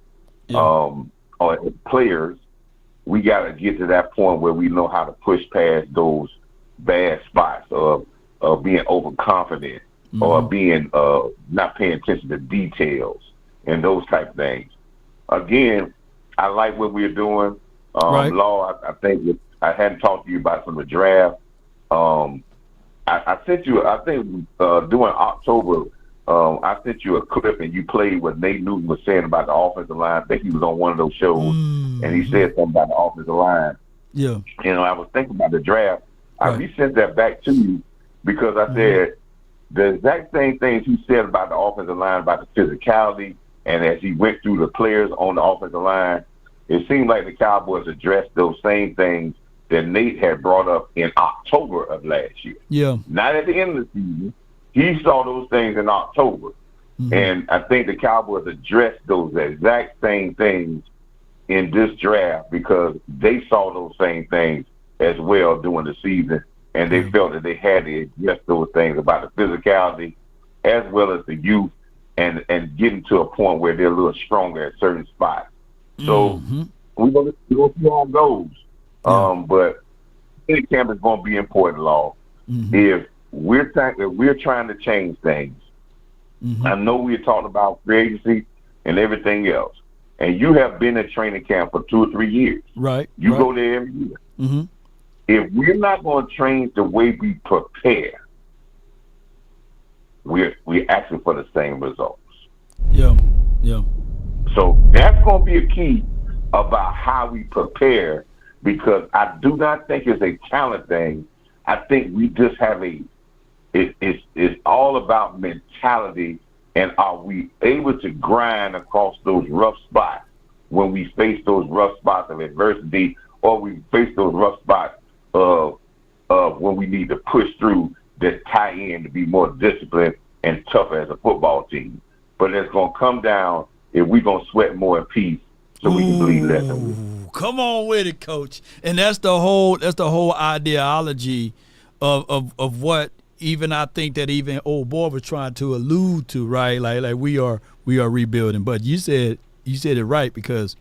or players, we got to get to that point where we know how to push past those bad spots of being overconfident, or being not paying attention to details and those type of things. Again, I like what we're doing.
Right.
Law, I think I hadn't talked to you about some of the draft. I sent you, I think during October, I sent you a clip and you played what Nate Newton was saying about the offensive line. I think he was on one of those shows, and he said something about the offensive line.
Yeah.
You know, I was thinking about the draft. I resent that back to you because I said the exact same things he said about the offensive line, about the physicality, and as he went through the players on the offensive line, it seemed like the Cowboys addressed those same things that Nate had brought up in October of last year.
Yeah.
Not at the end of the season. He saw those things in October. And I think the Cowboys addressed those exact same things in this draft because they saw those same things as well during the season, and they felt that they had to address those things about the physicality as well as the youth and getting to a point where they're a little stronger at certain spots. So we're gonna see how it goes. But training camp is going to be important, Law. If we're trying to change things, I know we're talking about free agency and everything else, and you have been at training camp for 2 or 3 years.
Right.
You go there every year. If we're not going to change the way we prepare, we're asking for the same results.
Yeah.
So that's going to be a key about how we prepare, because I do not think it's a talent thing. I think we just have it's all about mentality, and are we able to grind across those rough spots when we face those rough spots of adversity, or we face those rough spots of when we need to push through that tie in to be more disciplined and tougher as a football team. But it's going to come down if we're going to sweat more in peace so we can bleed less.
Come on with it, Coach. And that's the whole ideology of what even I think that even old boy was trying to allude to, right? Like we are rebuilding. But you said it right, because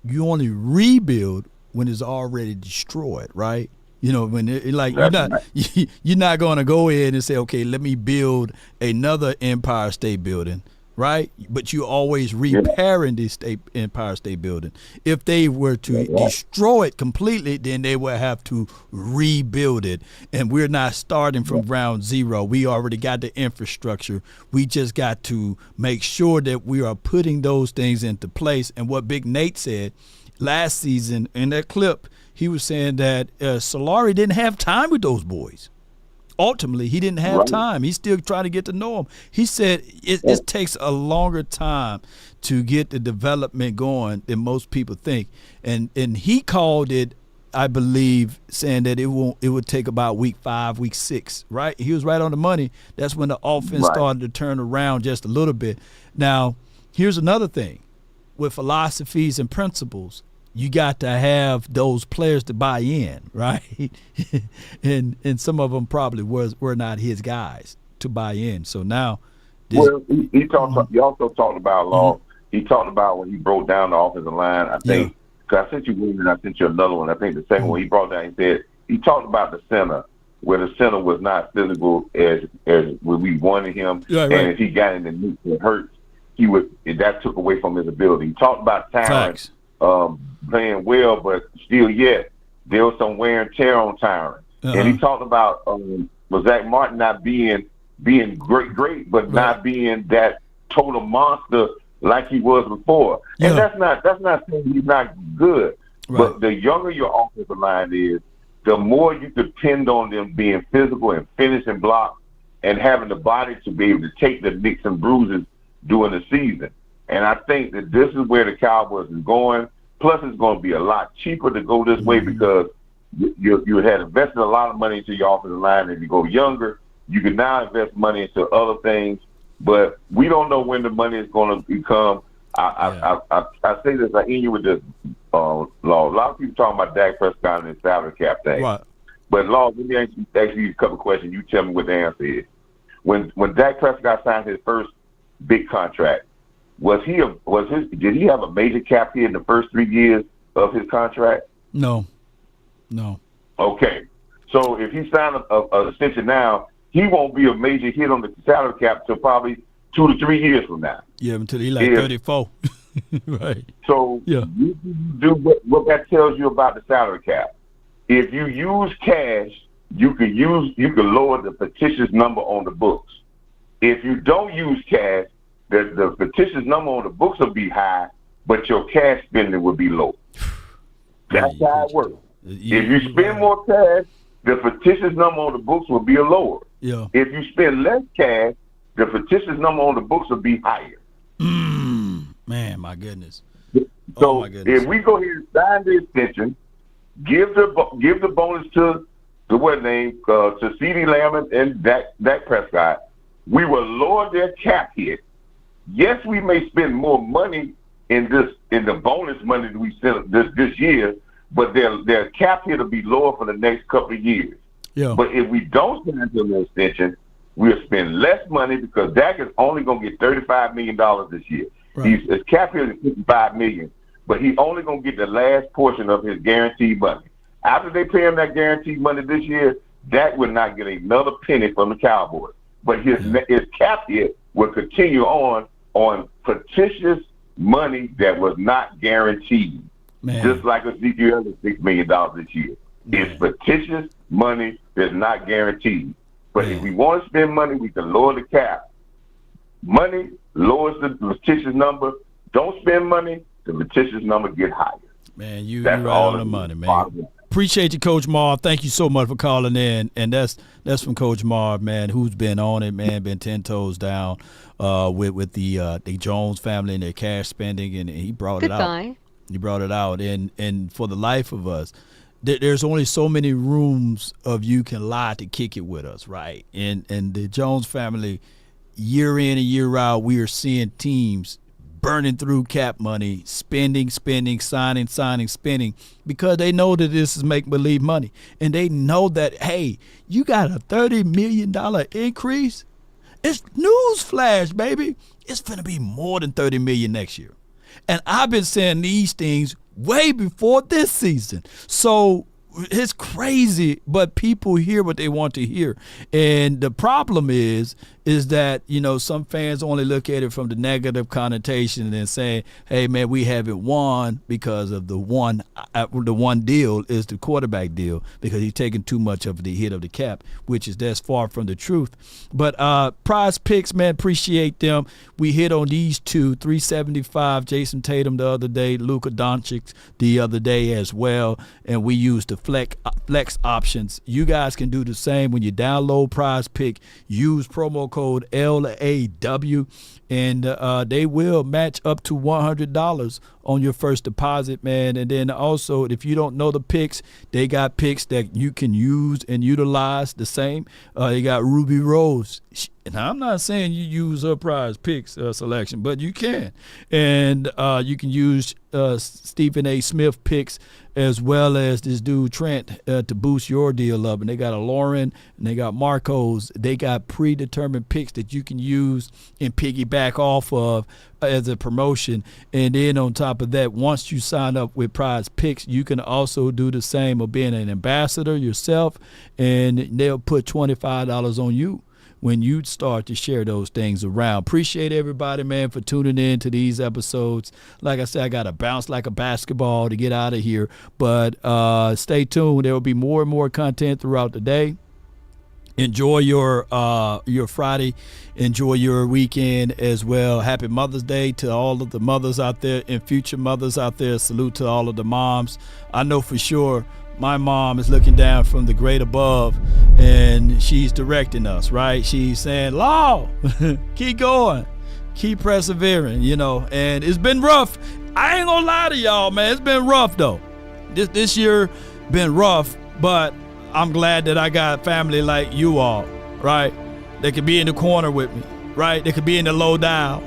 you only rebuild when it's already destroyed, right? You know, when you're not going to go in and say, okay, let me build another Empire State Building, right? But you're always repairing this Empire State Building. If they were to destroy it completely, then they would have to rebuild it. And we're not starting from ground zero. We already got the infrastructure. We just got to make sure that we are putting those things into place. And what Big Nate said last season in that clip, he was saying that Solari didn't have time with those boys. Ultimately, he didn't have time. He's still trying to get to know them. He said it takes a longer time to get the development going than most people think. And he called it, I believe, saying that it would take about week 5, week 6, right? He was right on the money. That's when the offense started to turn around just a little bit. Now, here's another thing. With philosophies and principles, you got to have those players to buy in, right? and some of them probably were not his guys to buy in. So now,
he also talked about Law. He talked about when he broke down the offensive line. I think because I sent you one and I sent you another one. I think the second one he brought down. He talked about the center, where the center was not physical as when we wanted him, and if he got in the knee and hurt, that took away from his ability. He talked about Tyron playing well, but still yet there was some wear and tear on Tyron. And he talked about Zach Martin not being great, but not being that total monster like he was before. And that's not saying he's not good. But the younger your offensive line is, the more you depend on them being physical and finishing blocks and having the body to be able to take the nicks and bruises during the season. And I think that this is where the Cowboys is going. Plus, it's going to be a lot cheaper to go this way because you had invested a lot of money into your offensive line. If you go younger, you can now invest money into other things. But we don't know when the money is going to become. I say this, I hear you with this, Law. A lot of people talking about Dak Prescott and his salary cap thing. Right. But, Law, let me ask you a couple of questions. You tell me what the answer is. When Dak Prescott signed his first big contract, did he have a major cap hit in the first 3 years of his contract?
No.
Okay. So if he signed an extension now, he won't be a major hit on the salary cap until probably 2 to 3 years from now.
Yeah, until he's like 34. Right.
So you do what that tells you about the salary cap. If you use cash, you can lower the fictitious number on the books. If you don't use cash, the fictitious number on the books will be high, but your cash spending will be low. That's how it works. If you spend more cash, the fictitious number on the books will be lower.
Yeah.
If you spend less cash, the fictitious number on the books will be higher.
Man, my goodness.
So if we go here and sign the extension, give the bonus to CeeDee Lamb and Dak Prescott, we will lower their cap hit. Yes, we may spend more money in the bonus money that we sent this year, but their cap hit will be lower for the next couple of years.
Yeah.
But if we don't sign to an extension, we'll spend less money because Dak is only going to get $35 million this year.
Right.
His cap hit is $55 million, but he's only going to get the last portion of his guaranteed money. After they pay him that guaranteed money this year, Dak will not get another penny from the Cowboys. But his cap hit will continue on fictitious money that was not guaranteed.
Man.
Just like Ezekiel is $6 million this year. It's fictitious money that's not guaranteed. But if we want to spend money, we can lower the cap. Money lowers the fictitious number. Don't spend money, the fictitious number get higher.
Man, you right on the money, man. Appreciate you, Coach Marv. Thank you so much for calling in. And that's from Coach Marv, man, who's been on it, man, been 10 toes down with the Jones family and their cash spending, and he brought it out. He brought it out. And for the life of us, there's only so many rooms of you can lie to kick it with us, right? And the Jones family, year in and year out, we are seeing teams burning through cap money, spending, signing, spending, because they know that this is make-believe money. And they know that, hey, you got a $30 million increase? It's newsflash, baby. It's going to be more than $30 million next year. And I've been saying these things way before this season. So it's crazy, but people hear what they want to hear. And the problem is that, you know, some fans only look at it from the negative connotation and saying, hey, man, we haven't won because of the one deal is the quarterback deal, because he's taking too much of the hit of the cap, which is that's far from the truth. But PrizePicks, man, appreciate them. We hit on these two, 375, Jason Tatum the other day, Luka Doncic the other day as well, and we used the flex options. You guys can do the same when you download PrizePick. Use promo code LAW, and they will match up to $100 on your first deposit, man. And then also, if you don't know the picks, they got picks that you can use and utilize the same. They got Ruby Rose. And I'm not saying you use her PrizePicks selection, but you can. And you can use Stephen A. Smith picks as well as this dude Trent to boost your deal up. And they got a Lauren and they got Marcos. They got predetermined picks that you can use and piggyback off of as a promotion. And then on top of that, once you sign up with PrizePicks, you can also do the same of being an ambassador yourself, and they'll put $25 on you when you start to share those things around. Appreciate everybody, man, for tuning in to these episodes. Like I said, I got to bounce like a basketball to get out of here. But stay tuned. There will be more and more content throughout the day. Enjoy your Friday. Enjoy your weekend as well. Happy Mother's Day to all of the mothers out there and future mothers out there. Salute to all of the moms. I know for sure my mom is looking down from the great above, and she's directing us, right? She's saying, Law, keep going, keep persevering, you know. And it's been rough. I ain't gonna lie to y'all, man. It's been rough, though. This year been rough, but I'm glad that I got family like you all, right? They could be in the corner with me, right? They could be in the low down.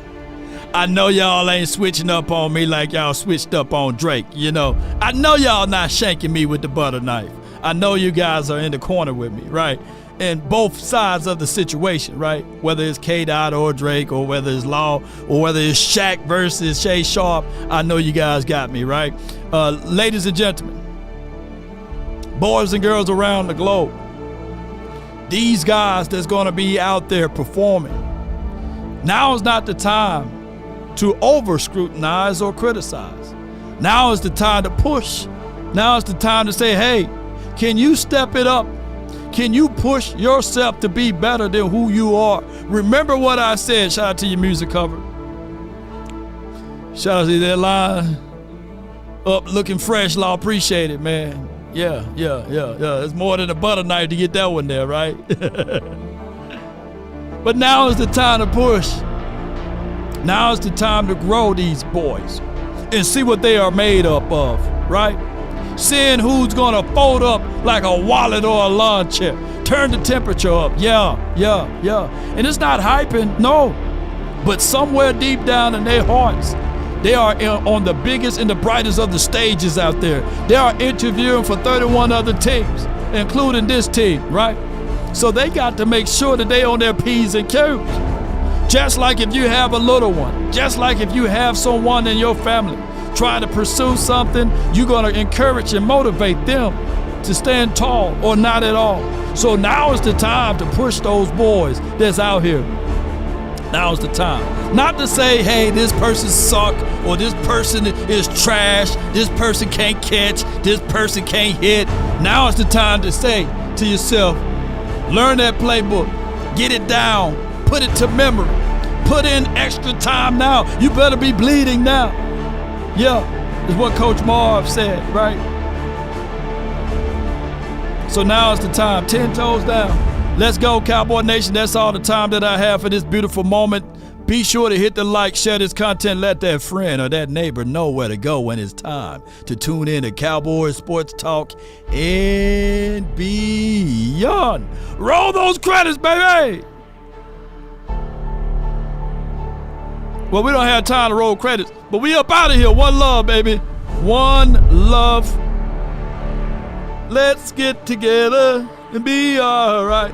I know y'all ain't switching up on me like y'all switched up on Drake, you know. I know y'all not shanking me with the butter knife. I know you guys are in the corner with me, right? And both sides of the situation, right? Whether it's K-Dot or Drake, or whether it's Law, or whether it's Shaq versus Shay Sharp, I know you guys got me, right? Ladies and gentlemen, boys and girls around the globe, these guys that's going to be out there performing, now is not the time to over-scrutinize or criticize. Now is the time to push. Now is the time to say, hey, can you step it up? Can you push yourself to be better than who you are? Remember what I said. Shout out to your music cover. Shout out to that line. Up looking fresh, Law. Appreciate it, man. Yeah. It's more than a butter knife to get that one there, right? But now is the time to push. Now is the time to grow these boys and see what they are made up of, right? Seeing who's going to fold up like a wallet or a lawn chair. Turn the temperature up. Yeah. And it's not hyping, no. But somewhere deep down in their hearts, They are on the biggest and the brightest of the stages out there. They are interviewing for 31 other teams, including this team, right? So they got to make sure that they on their P's and Q's. Just like if you have a little one, just like if you have someone in your family trying to pursue something, you're going to encourage and motivate them to stand tall or not at all. So now is the time to push those boys that's out here. Now is the time. Not to say, hey, this person suck, or this person is trash, this person can't catch, this person can't hit. Now is the time to say to yourself, learn that playbook, get it down, put it to memory, put in extra time now. You better be bleeding now. Yeah, is what Coach Marv said, right? So now is the time, 10 toes down. Let's go, Cowboy Nation. That's all the time that I have for this beautiful moment. Be sure to hit the like, share this content, let that friend or that neighbor know where to go when it's time to tune in to Cowboys Sports Talk and beyond. Roll those credits, baby! Well, we don't have time to roll credits, but we up out of here. One love, baby. One love. Let's get together and be all right.